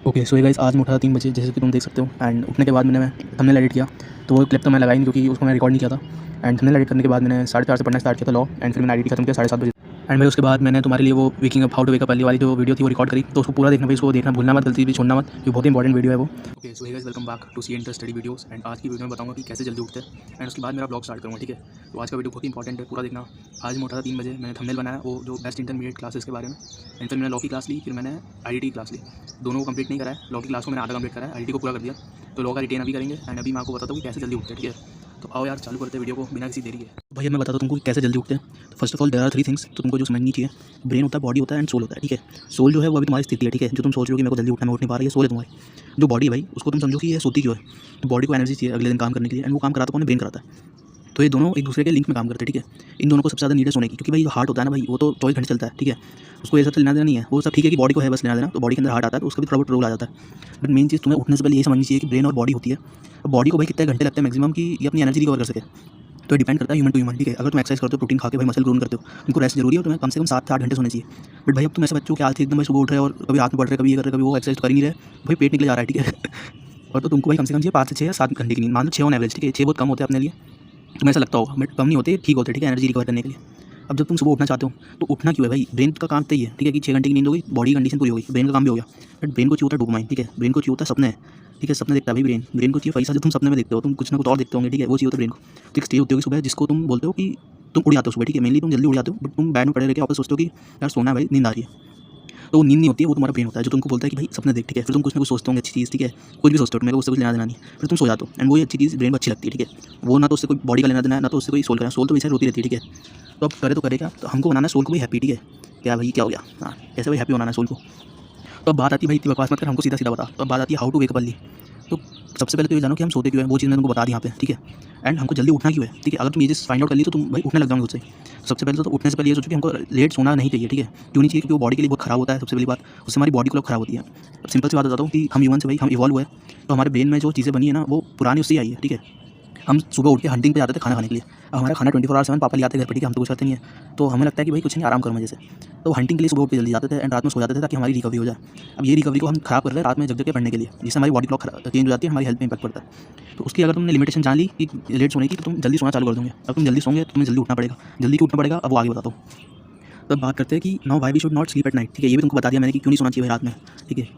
Okay so ये guys आज मैं उठा था 3 बजे जैसे कि तुम देख सकते हो। एंड उठने के बाद मैंने थंबनेल एडिट किया। तो वो क्लिप तो मैं लगाई नहीं क्योंकि उसको मैं रिकॉर्ड नहीं किया था। एंड थंबनेल एडिट करने के बाद मैंने 4:30 से पढ़ना स्टार्ट किया था लॉ। एंड फिर मैंने आईटी खत्म किया 7:30 बजे। एंड भाई उसके बाद मैंने तुम्हारे लिए वो waking up how to wake up early वाली जो वीडियो थी वो रिकॉर्ड करी। तो उसको पूरा देखना भाई, उसको देखना भूलना मत, गलती भी छोड़ना मत, ये बहुत इंपॉर्टेंट वीडियो है वो। Okay so hey guys welcome back to C inter study videos. And आज की वीडियो में बताऊंगा कि कैसे जल्दी उठते हैं। एंड उसके बाद मेरा ब्लॉग स्टार्ट करूँगा, ठीक है। तो आज का वीडियो बहुत इंपॉर्टेंट है, पूरा देखना। आज मैं उठा था 3 बजे, मैंने थंबनेल बनाया वो जो बेस्ट इंटरमीडिएट क्लासेस के बारे में। एंड फिर मैंने लॉ की क्लास ली, फिर मैंने आईटी क्लास ली। दोनों को कंप्लीट नहीं करा है, लॉ की क्लास को मैंने आधा कंप्लीट करा है, आईटी को पूरा कर दिया। तो लॉ का रिटेन अभी करेंगे। एंड अभी मैं आपको बताता हूँ कि कैसे जल्दी उठते हैं, ठीक है। तो आओ यार चालू करते हैं वीडियो को बिना किसी देरी के। भैया मैं बताता हूँ तुमको कैसे जल्दी उठते हैं। तो first of all there are 3 things तो तुमको जो समझनी चाहिए। ब्रेन होता है, बॉडी होता है एंड सोल होता है, ठीक है। सोल जो है वो अभी तुम्हारी स्थिति है, ठीक है। जो तुम सोच रहे हो कि मेरे को जल्दी उठना, मैं उठ नहीं पा रही है, सोल है तुम्हारी। जो बॉडी है भाई उसको तुम समझो कि ये सोती क्यों है। तो बॉडी को एनर्जी चाहिए अगले दिन काम करने के लिए, एंड वो काम कराता कौन है? ब्रेन कराता है। तो ये दोनों एक दूसरे के लिंक में काम करते हैं, ठीक है। इन दोनों को सबसे ज़्यादा नीड है सोने की, क्योंकि भाई जो हार्ट होता है ना भाई, वो तो 24 घंटे चलता है, ठीक है। उसको ये सब लेना देना नहीं है, वो सब ठीक है कि बॉडी को है बस लेना देना। तो बॉडी के अंदर हार्ट आता है तो उसका भी थोड़ा बहुत रोल आ जाता है। बट मेन चीज़ तुम्हें उठने से पहले ये समझनी चाहिए कि ब्रेन और बॉडी होती है। अब बॉडी को भाई कितने घंटे लगते हैं मैक्सिमम कि ये अपनी एनर्जी रिकवर कर सके। तो डिपेंड करता है ह्यूमन टू ह्यूमन, ठीक है। अगर तुम एक्सरसाइज करते हो, प्रोटीन खा के भाई मसल ग्रोन करते हो, तुमको रेस्ट जरूरी है, तुम्हें कम से कम 7 से 8 घंटे सोने चाहिए। बट भाई अब तुम ऐसे बच्चों के हाल से एकदम भाई सुबह उठ रहे हो और कभी हाथ में पड़ रहे, कभी ये कर रहे, कभी वो एक्सरसाइज कर ही नहीं रहे, भाई पेट निकले जा रहा है, ठीक है। और तो तुमको भाई कम से कम चाहिए 5 से 6 या 7 घंटे की नींद। मान लो 6 ऑन एवरेज, ठीक है। 6 बहुत कम होते हैं अपने लिए, तुम्हें ऐसा लगता होगा, बट कम नहीं होते, ठीक होते, ठीक है, एनर्जी रिकवर करने के लिए। अब जब तुम सुबह उठना चाहते हो तो उठना क्यों है भाई? ब्रेन का काम तो ये है, ठीक है, कि 6 घंटे की नींद हो गई, बॉडी कंडीशन पूरी हो गई, ब्रेन का काम भी हो गया। बट ब्रेन को चाहिए होता है डोपामाइन, ठीक है। ब्रेन को चाहिए होता है सपने, ठीक है। सपने देखता है भाई ब्रेन। ब्रेन को चाहिए पैसा, जो तुम सपने में देखते हो, तुम कुछ ना कुछ और देखते होंगे, ठीक है, वो चाहिए होता है ब्रेन को। तो एक स्टेज होती होगी सुबह जिसको तुम बोलते हो कि तुम उड़ जाते हो सुबह, ठीक है। मेनली तुम जल्दी उड़ जाते हो, बट तुम बेड में पड़े रह के वापस सोचते हो कि यार सोना है भाई, नींद आ रही है। तो वो नींद नहीं होती है, वो तुम्हारा ब्रेन होता है जो तुमको बोलता है कि भाई सपने देख, ठीक है। फिर तुम कुछ ना कुछ सोचते होंगे अच्छी चीज़, ठीक है, कुछ भी सोचते हो, मेरे को उससे कुछ लेना देना नहीं। फिर तुम सो जाते हो, एंड वो अच्छी चीज़ ब्रेन को अच्छी लगती है, ठीक है। वो ना तो उससे कोई बॉडी का लेना देना है, ना तो उससे कोई सोल का। सोल तो वैसे रोती रहती है, ठीक है। तो अब करे तो करेगा, तो हमको बनाना है सोल को भी हैप्पी, ठीक है। क्या भाई क्या हो गया? हाँ, कैसे भाई हैप्पी बनाना है सोल को। तो अब बात आती है भाई, इतनी बकवास मत कर, हमको सीधा सीधा बता। तो अब बात आती है how to wake up early. तो सबसे पहले तो ये जानो कि हम सोते क्यों हैं, वो चीज़ मैंने तुमको बता दी यहाँ पे, ठीक है। एंड हमको जल्दी उठना क्यों है, ठीक है। अगर तुम ये चीज़ फाइंड आउट कर ली तो तुम भाई उठने लग जाओगे खुद से। सबसे पहले तो उठने से पहले ये सोचो कि हमको लेट सोना नहीं चाहिए, ठीक है। क्यों नहीं चाहिए? क्योंकि वो बॉडी के लिए बहुत खराब होता है, सबसे पहली बात। उससे हमारी बॉडी क्लॉक खराब होती है। अब सिंपल सी बात बताता हूँ कि हम ह्यूमन से भाई हम इवॉल्व हुए, तो हमारे ब्रेन में जो चीज़ें बनी है ना वो पुरानी उससे ही आई है, ठीक है। हम सुबह उठ के हंटिंग पे जाते थे खाना खाने के लिए। अब हमारा खाना 24 आवर 7 पापा ले आते हैं घर पे, ठीक है। हम तो कुछ करते नहीं है, तो हमें लगता है कि भाई कुछ नहीं, आराम करो मजे से। तो हंटिंग के लिए सुबह उठ के जल्दी जाते थे एंड रात में सो जाते थे ताकि हमारी रिकवरी हो जाए। अब ये रिकवरी को हम खराब कर रहे हैं रात में जग के पढ़ने के लिए, जिससे हमारी बॉडी क्लॉक चेंज हो जाती है, हमारी हेल्थ में इंपैक्ट पड़ता है। तो उसकी अगर तुमने लिमिटेशन जान ली कि लेट सोने की, तो तुम जल्दी सोना चालू कर दोगे। अब तुम जल्दी सोंगे तो तुम्हें जल्दी उठना पड़ेगा, जल्दी क्यों उठना पड़ेगा अब वो आगे बताता हूँ। तो अब बात करते हैं कि now why we should not sleep at night, ठीक है। ये भी तुमको बता दिया मैंने कि क्यों नहीं सोना चाहिए रात में, ठीक है।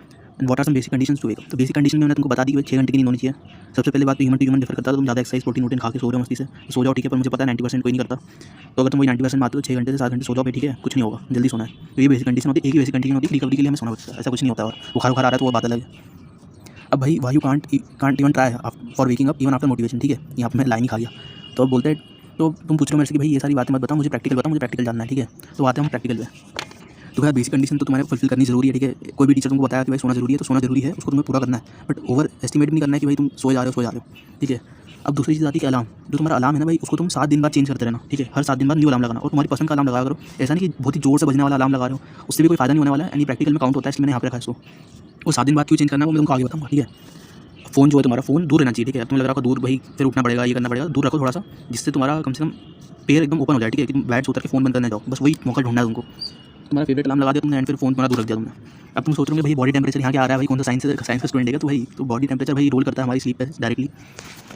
And what are some basic conditions to wake up. तो बेसिक कंडीशन में मैंने तुमको बता दी कि 6 घंटे की नींद होनी चाहिए। सबसे पहले बात तो ह्यूमन टू ह्यूमन डिफर करता है। तो तुम ज़्यादा एक्सरसाइज प्रोटीन खा के सो रहे हो मस्ती से, तो सो जाओ, ठीक है। पर मुझे पता है 90% कोई नहीं करता। तो अगर तुम वही 90% मानते हो, 6 घंटे से 7 घंटे सो जाओ भाई, ठीक है, कुछ नहीं होगा, जल्दी सोना है। तो ये बेसिक कंडीशन होती है, एक ही बेसिक कंडीशन होती है रिकवरी के लिए हमें सोना पड़ता है, ऐसा कुछ नहीं होता। और बुखार आ रहा है तो वो बात अलग है। अब भाई why you can't even try for waking up even after motivation, ठीक है। यहाँ पर मैं लाइन ही खा गया। तो अब बोलते हैं, तो तुम पूछ रहे हो मेरे से कि भाई ये सारी बातें मत बताओ, मुझे प्रैक्टिकल बताओ, मुझे प्रैक्टिकल जानना है, ठीक है। तो आते हैं हम प्रैक्टिकल पे। तो भाई बेसिक कंडीशन तो तुम्हारे फुलफिल करनी जरूरी है, ठीक है। कोई भी टीचर तुमको बताया कि भाई सोना जरूरी है, तो सोना जरूरी है, उसको तुम्हें पूरा करना है। बट ओवर एस्टिमेट नहीं करना है कि भाई तुम सो जा रहे हो, ठीक है। अब दूसरी चीज़ आती है कि अलार्म। जो तुम्हारा अलार्म है ना भाई, उसको तुम 7 दिन बाद चेंज करते रहना, ठीक है। हर 7 दिन बाद न्यू अलार्म लगाना, और तुम्हारी पसंद का अलार्म लगाया करो। ऐसा नहीं कि बहुत ही जोर से बजने वाला अलार्म लगा रहे हो, उससे भी कोई फायदा नहीं होने वाला है। यानी प्रैक्टिकल में काउंट होता है, इसलिए मैंने यहाँ पे रखा है। सो वो 7 दिन बाद क्यों चेंज करना है वो मैं तुमको आगे बताऊँगा, ठीक है। फ़ोन जो है तुम्हारा, फ़ोन दूर रहना चाहिए, ठीक है। तुम्हें लग रहा होगा दूर भाई फिर उठना पड़ेगा, ये करना पड़ेगा, दूर रखो थोड़ा सा, जिससे तुम्हारा कम से कम पैर एकदम ओपन हो जाए, ठीक है। कि तुम बेड से उतर के फ़ोन बंद करने जाओ, बस वही मौका ढूंढना है तुमको। तुम्हारा फेवरेट अलार्म लगा दिया तुमने एंड फिर फ़ोन तुम्हारा दूर रख दिया तुमने। अब तुम सोच रहे हो भाई बॉडी टेम्परेचर यहाँ क्या आ रहा है भाई, कौन सा साइंस का स्टूडेंट है क्या? तो भाई तो बॉडी टेम्परेचर भाई रोल करता है हमारी स्लीप पे डायरेक्टली।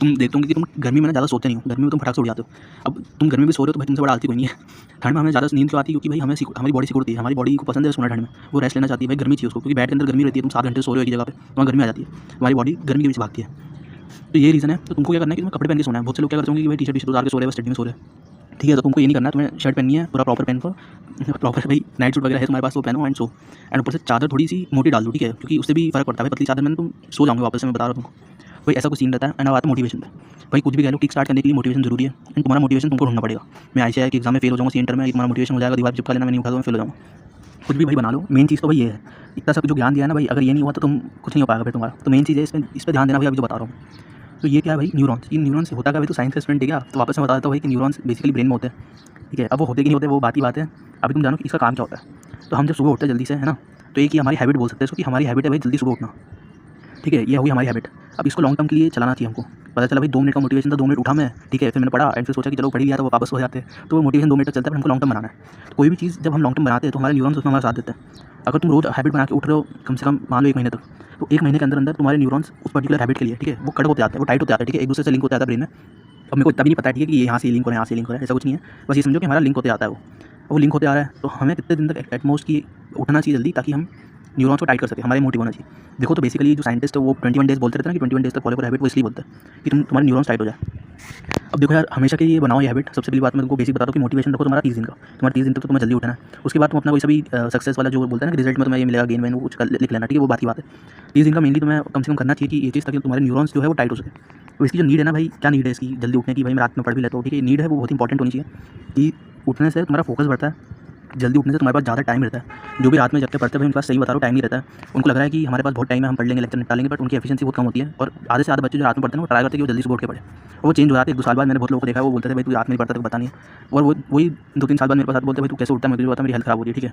तुम देखते होंगे कि तुम गर्मी में ना ज़्यादा सोते नहीं हो, गर्मी में तुम फटाक से उठ जाते हो। अब तुम गर्मी में सो रहे हो तो भाई तुमसे बड़ा आलती कोई नहीं है। ठंड में हमें ज़्यादा नींद क्यों आती है? क्योंकि भाई हमारी बॉडी सिकुड़ती है, हमारी बॉडी को पसंद है सोना ठंड में, वो रेस्ट लेना चाहती है भाई, गर्मी चाहिए उसको। क्योंकि बेड के अंदर गर्मी रहती है, तुम 7 घंटे सो रहे हो एक जगह पे, वहाँ गर्मी आ जाती है, हमारी बॉडी गर्मी के पीछे भागती है। तो ये रीज़न है। तो तुमको क्या करना है कि तुम्हें कपड़े पहन के सोना है। बहुत से लोग क्या करते होंगे कि भाई टी शर्ट उतार के सो रहे हैं, बस चड्डी में सो रहे हैं, ठीक है। तो तुमको ये नहीं करना है, तुम्हें शर्ट पहननी है, पूरा प्रॉपर पहन कर, प्रॉपर भाई नाइट सूट वगैरह है तुम्हारे पास वो पहनो एंड सो। एंड ऊपर से चादर थोड़ी सी मोटी डाल दो, ठीक है, क्योंकि उससे भी फर्क पड़ता है भाई। पतली चादर में तुम सो जाओगे वापस से, मैं बता रहा हूँ तुमको। भाई ऐसा कुछ सीन रहता है। एंड अब आता है मोटिवेशन पे। भाई कुछ भी कह लो, किक स्टार्ट करने के लिए मोटिवेशन जरूरी है। एंड तुम्हारा मोटिवेशन तुमको ढूंढना पड़ेगा। मैं ICAI के एग्जाम में फेल हो जाऊँगा, सी इंटर में तुम्हारा मोटिवेशन हो जाएगा, दीवार चिपका लेना, मैं नहीं उठा, मैं फेल हो जाऊँगा। कुछ भी भाई बना लो, मेन चीज़ तो भाई ये है। इतना सब जो ज्ञान दिया ना भाई, अगर ये नहीं हुआ तो तुम कुछ नहीं हो पाएगा फिर तुम्हारा। तो मेन चीज़ है इस पर ध्यान देना भाई, अभी जो बता रहा हूँ। तो ये क्या है भाई, न्यूरॉन्स। इन न्यूरॉन्स होता क्या भाई, तो साइंस का स्टूडेंट है क्या? तो वापस मैं बता देता हूँ भाई कि न्यूरॉन्स बेसिकली ब्रेन में होते हैं, ठीक है। अब वो होते कि नहीं होते वो बात ही बात है। अभी तुम जानो कि इसका काम क्या होता है। तो हम जब सुबह उठते हैं जल्दी से, है ना, तो एक ही हमारी हैबिट बोल सकते हैं इसको, कि हमारी हैबिट है भाई जल्दी सुबह उठना, ठीक है। ये होगी हमारी हैबिट। अब इसको लॉन्ग टर्म के लिए चलाना चाहिए हमको। पता चला भाई 2 मिनट का मोटिवेशन था, 2 मिनट उठा मैं, ठीक है, फिर मैंने पढ़ा एंड फिर सोचा कि चलो पढ़ ही लिया तो वो वापस हो जाते हैं। तो वो मोटिवेशन 2 मिनट तक चलता है, पर हमको लॉन्ग टर्म बनाना है। तो कोई भी चीज़ जब हम लॉन्ग टर्म बनाते हैं तो हमारे न्यूरॉन्स उसमें हमारा साथ देते हैं। अगर तुम रोज़ हैबिट बना के उठ रहे हो कम से कम मान लो 1 महीने तक, तो 1 महीने के अंदर अंदर तुम्हारे न्यूरॉन्स उस पर्टिकुलर हैबिट के लिए, ठीक है, वो कड़क होते आते हैं, वो टाइट होते आते हैं, ठीक है, एक दूसरे से लिंक होते आता है ब्रेन में। अब मेरे को तभी नहीं पता है, ठीक है, कि ये यहाँ से लिंक हो रहा है, यहाँ से लिंक हो रहा है, ऐसा कुछ नहीं है। बस ये समझो कि हमारा लिंक होते आता है वो लिंक होते आ रहा है। तो हमें कितने दिन तक एटमोस्ट की उठना चाहिए जल्दी, ताकि हम न्यूरॉन्स को टाइट कर सके, हमारे मोटिव होना चाहिए। देखो तो बेसिकली जो साइंटिस्ट है वो 21 डेज़ बोलते रहते हैं ना, कि 21 डेज़ तक फॉलो करो हैबिट, वो इसलिए बोलते हैं कि तुम्हारे न्यूरॉन्स टाइट हो जाए। अब देखो यार, हमेशा के लिए बनाओ ये हैबिट। सबसे पहली बात मैं तुमको बेसिक बता दूं कि मोटिवेशन रखो तुम्हारा 30 दिन का। तुम्हारा 30 दिन तक तो तुम्हें जल्दी उठना है। उसके बाद तुम अपना कोई सा भी सक्सेस वाला जो बोलते हैं ना कि रिजल्ट में तुम्हें ये मिलेगा, गेन वैन, वो कुछ लिख लेना, ठीक है, वो बात की बात है। 30 दिन का मेनली तुम्हें कम से कम करना चाहिए कि ये चीज़, ताकि तुम्हारे न्यूरॉन्स जो है वो टाइट हो सके। तो इसकी जो नीड है ना भाई, क्या नीड है इसकी जल्दी उठने की, भाई मैं रात में पढ़ भी लेता हूँ, ठीक है, नीड है वो बहुत इंपॉर्टेंट होनी चाहिए कि उठने से तुम्हारा फोकस बढ़ता है, जल्दी उठने से तुम्हारे पास ज़्यादा टाइम रहता है। जो भी रात में जब तक पढ़ते हैं भाई उनके पास, सही बता रहा हूँ, टाइम नहीं रहता है। उनको लग रहा है कि हमारे पास बहुत टाइम है, हम पढ़ लेंगे, लेक्चर निपटा लेंगे, बट उनकी एफिशिएंसी बहुत कम होती है। और आधे से आधे बच्चे जो रात में पढ़ते हैं वो ट्राई करते हैं कि वो जल्दी से उठ के पढ़े, और वो चेंज हो जाते हैं। 1-2 साल बाद मैंने बहुत लोगों को देखा है, वो बोलते थे भाई तू रात में नहीं पढ़ता, तो पता नहीं है। और वो वही 2-3 साल बाद मेरे पास आते बोलते भाई तू कैसे उठता है, मुझे पता, मेरी हेल्थ खराब होती है, ठीक है।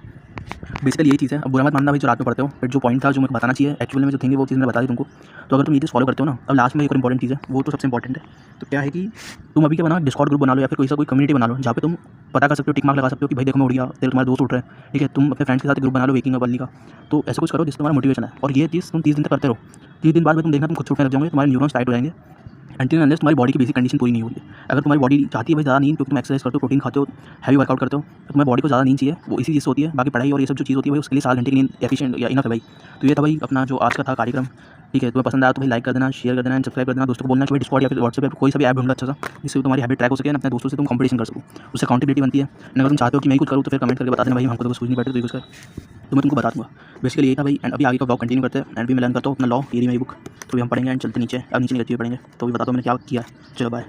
बेसिकली यही चीज़ है। अब बुरा मत मानना भाई जो रात में पढ़ते हो, बट जो पॉइंट था जो मुझे बताना चाहिए एक्चुअली में जो थिंग है वो चीज़ मैंने बता दी तुमको। तो अगर तुम ये चीज़ फॉलो करते हो ना, अब लास्ट में एक और इंपॉर्टेंट चीज़ है, वो तो सबसे इंपॉर्टेंट है। तो क्या है कि तुम अभी क्या बनाओ, डिस्कॉर्ड ग्रुप बना लो या फिर कोई कम्युनिटी बना लो, जहाँ पे तुम पता कर सकते हो, टिक मार्क लगा सकते हो कि भाई देखो मैं उठ गया, तेरे तुम्हारे दोस्त उठ रहे हैं, ठीक है। तुम अपने फ्रेंड्स के साथ ग्रुप बना लो वेकिंग अप अर्ली का। तो ऐसा कुछ करो जिससे तुम्हारा मोटिवेशन है, और ये चीज़ तुम 30 दिन तक करते रहो। 30 दिन बाद में तुम देखना तुम खुद छूटने लग जाओगे, तुम्हारे न्यूरॉन्स टाइट हो जाएंगे। अनटिल अनलेस तुम्हारी बॉडी की बेसिक कंडीशन पूरी नहीं होगी। अगर तुम्हारी बॉडी चाहती है भाई ज़्यादा नींद, क्योंकि तुम एक्सरसाइज करते हो, प्रोटीन खाते हो, हैवी वर्कआउट करते हो, तो तुम्हारी बॉडी को ज़्यादा नींद चाहिए, वो इसी चीज़ से होती है। बाकी पढ़ाई और ये सब जो चीज़ होती है भाई उसके लिए 7 घंटे की नींद एफिशिएंट या इनफ है भाई। तो ये था भाई अपना जो आज का था कार्यक्रम, ठीक है। तुम्हें पसंद आया तो भाई लाइक कर देना, शेयर कर देना, सब्सक्राइब कर देना, दोस्तों को बोलना कि भाई डिस्कॉर्ड या फिर व्हाट्सएप या कोई सा भी ऐप ढूंढना अच्छा सा, जिससे तुम्हारी हैबिट ट्रैक हो सके, अपने दोस्तों से तुम कंपटीशन कर सको, उससे अकाउंटेबिलिटी बनती है। अगर तुम चाहते हो कि मैं ही कुछ करूँ तो फिर कमेंट करके बता देना भाई, हमको तो कुछ नहीं पड़ता, तो कुछ कर, तो मैं तुमको बता दूँगा। बेसिकली ये था भाई। एंड अभी आगे का ब्लॉग कंटिन्यू करते हैं। एंड भी मैं लर्न करता हूँ अपना लॉ, ये मेरी बुक, तो भी हम पढ़ेंगे एंड चलते नीचे। अब नीचे नहीं करती हुए पढ़ेंगे, तो भी बताता हूँ मैंने क्या किया। चलो बाय।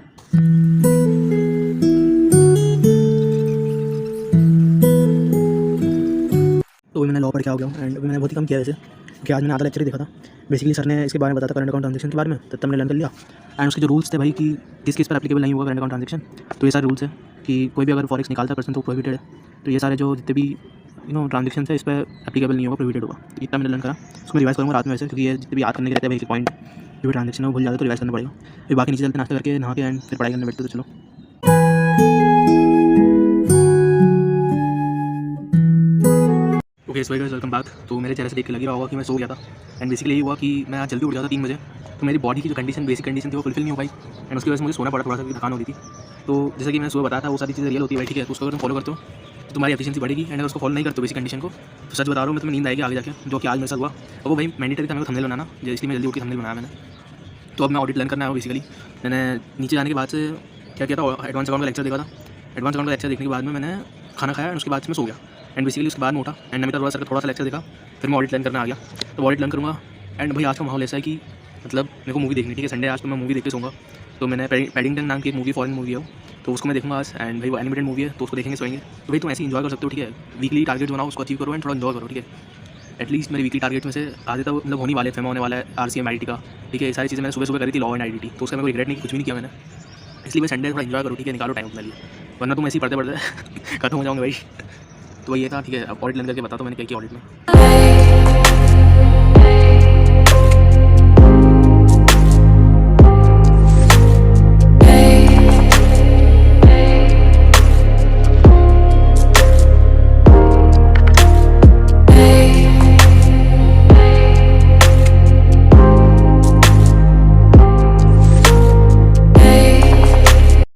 तो अभी मैंने लॉ पढ़ के आ गया हूँ एंड अभी मैंने बहुत ही कम किया वैसे, क्योंकि आज मैंने आधा लेक्चर ही देखा था। बेसिकली सर ने इसके बारे में बताया था, करंट अकाउंट ट्रांजेक्शन के बारे में, तब मैंने लर्न कर लिया। एंड उसके जो रूल्स थे भाई कि किस किस पर एप्लीकेबल नहीं होगा करंट अकाउंट ट्रांजेक्शन, तो ये सारे रूल्स है कि कोई भी अगर फॉरेक्स निकालता है पर्सन तो प्रोहिबिटेड है। तो ये सारे जो जितने भी ट्रांजेक्शन है इस पर एप्लीकेबल नहीं होगा, प्रोहिबिटेड होगा। तो इतना मैंने लर्न करा, उसमें रिवाइज करूँगा रात में वैसे, क्योंकि ये जितने भी याद करने के रहते हैं बेसिक पॉइंट, जो भी ट्रांजेक्शन है वो भूल जाते तो रिवाइज करना पड़ेगा। फिर बाकी नीचे चलते नाश्ता करके नहा के एंड फिर पढ़ाई करने बैठते, तो चलो। Okay so guys, welcome back. तो मेरे चेहरे से देख के लग रहा होगा कि मैं सो गया था। एंड बेसिकली ये हुआ कि मैं आज जल्दी उठ गया था 3 बजे, तो मेरी बॉडी की जो कंडीशन, बेसिक कंडीशन थी वो फुलफिल नहीं हो पाई। एंड उसकी वजह से मुझे सोना पड़ा, थोड़ा सा थकान हो रही थी। तो जैसे कि मैंने सुबह बताया था, वो सारी चीज़ें रियल होती है भाई, ठीक है। तो उसको अगर तुम फॉलो करते हो तो तुम्हारी एफिशिएंसी बढ़ेगी। एंड अगर उसको फॉलो नहीं करते बेसिक कंडीशन को, तो सच बता रहा हूँ मैं, तुम्हें नींद आएगी आगे जाके, जो कि आज मेरे साथ हुआ। और वो भाई मैंडेटरी था मेरे को थंबनेल बनाना, इसलिए मैं जल्दी उठ के थंबनेल बनाया मैंने। तो अब मैं ऑडिट लर्न करना है बेसिकली। मैंने नीचे जाने के बाद से क्या किया था, एडवांस अकाउंट का लेक्चर देखा था। एडवांस अकाउंट का लेक्चर देखने के बाद में मैंने खाना खाया एंड उसके बाद से मैं सो गया। एंड बेसिकली उसके बाद में उठा एंड नमिता थोड़ा सा लेक्चर देखा, फिर मैं ऑडिट लर्न करना आ गया। तो ऑडिट लर्न करूँगा। एंड भाई आज का माहौल ऐसा है कि मतलब मेरे को मूवी देखनी, ठीक है, संडे आज तो मैं मूवी देख के सोऊंगा। तो मैंने पैडिंगटन नाम की एक मूवी, फॉरेन मूवी है वो, तो उसको मैं देखूंगा आज। एंड भाई वो एनिमेटेड मूवी है, तो उसको देखेंगे, सोएंगे। तो भाई तुम ऐसे एंजॉय कर सकते हो, ठीक है। वीकली टारगेट बनाओ, उसको अचीव करो एंड थोड़ा एंजॉय करो, ठीक है। एटलीस्ट मेरे वीकली टारगेट में से आधे तक मतलब होने वाले, फेमा होने वाला है, RCM IIT का, ठीक है। ये सारी चीज़ें मैंने सुबह करी थी, लॉ एंड IIT, तो उसका मेरे को रिग्रेट नहीं, कुछ भी नहीं किया मैंने। इसलिए मैं संडे थोड़ा एंजॉय करूँ, ठीक है, निकालो टाइम अपने लिए, वरना तुम ऐसे ही पढ़ते पढ़ते खत्म हो जाओगे भाई। तो ये था, ठीक है। अब ऑडिट लर्न करके बताता हूँ मैंने क्या किया ऑडिट में।